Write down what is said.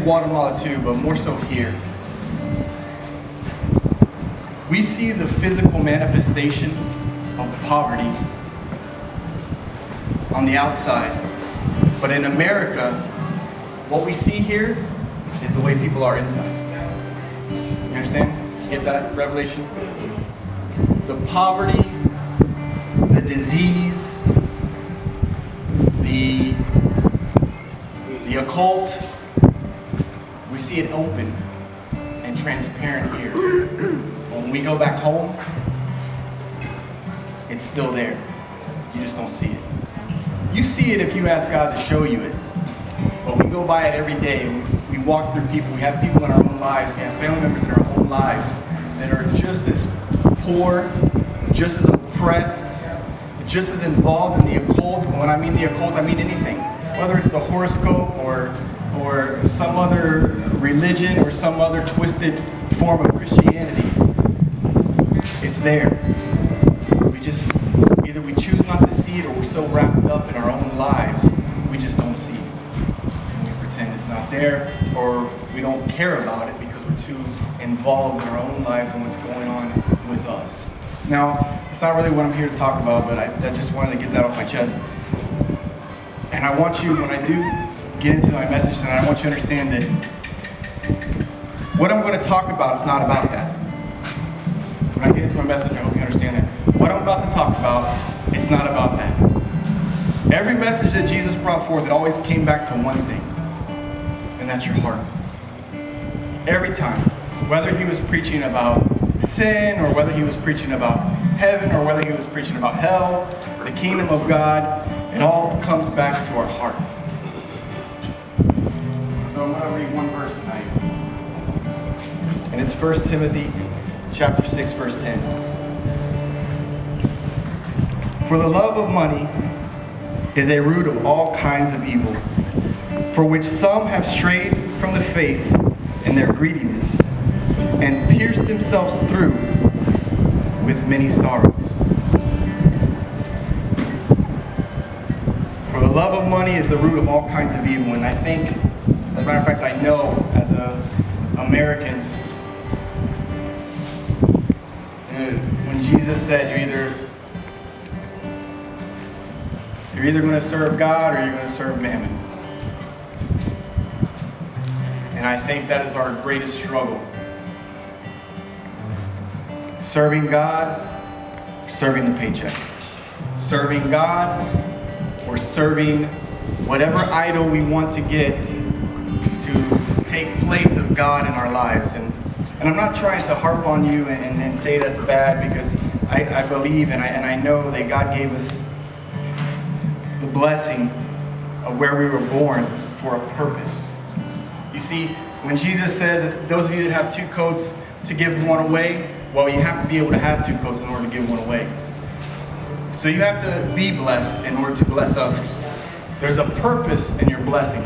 Guatemala too, but more so here. We see the physical manifestation of the poverty on the outside. But in America, what we see here is the way people are inside. You understand? Get that revelation? The poverty, the disease, the occult, we see it open and transparent here. When we go back home, it's still there. You just don't see it. You see it if you ask God to show you it. But we go by it every day. We walk through people. We have people in our own lives. We have family members in our own lives that are just as poor, just as oppressed, just as involved in the occult. And when I mean the occult, I mean anything. Whether it's the horoscope or some other religion or some other twisted form of Christianity. It's there. Either we choose not to see it or we're so wrapped up in our own lives, we just don't see it. We pretend it's not there, or we don't care about it because we're too involved in our own lives and what's going on with us. Now, it's not really what I'm here to talk about, but I just wanted to get that off my chest. And I want you, when I do get into my message tonight, I want you to understand that what I'm going to talk about is not about that. When I get into my message, I hope you understand that. What I'm about to talk about, it's not about that. Every message that Jesus brought forth, it always came back to one thing, and that's your heart. Every time. Whether he was preaching about sin, or whether he was preaching about heaven, or whether he was preaching about hell, the kingdom of God, it all comes back to our heart. So I'm going to read one verse tonight. And it's 1 Timothy chapter 6, verse 10. For the love of money is a root of all kinds of evil, for which some have strayed from the faith in their greediness, and pierced themselves through with many sorrows. For the love of money is the root of all kinds of evil, and I think, as a matter of fact, I know as Americans, when Jesus said you're either going to serve God or you're going to serve mammon. And I think that is our greatest struggle. Serving God, serving the paycheck. Serving God, or serving whatever idol we want to get to take place of God in our lives. And I'm not trying to harp on you and say that's bad, because I believe and I know that God gave us the blessing of where we were born for a purpose. You see, when Jesus says that those of you that have two coats to give one away, well, you have to be able to have two coats in order to give one away. So you have to be blessed in order to bless others. There's a purpose in your blessing.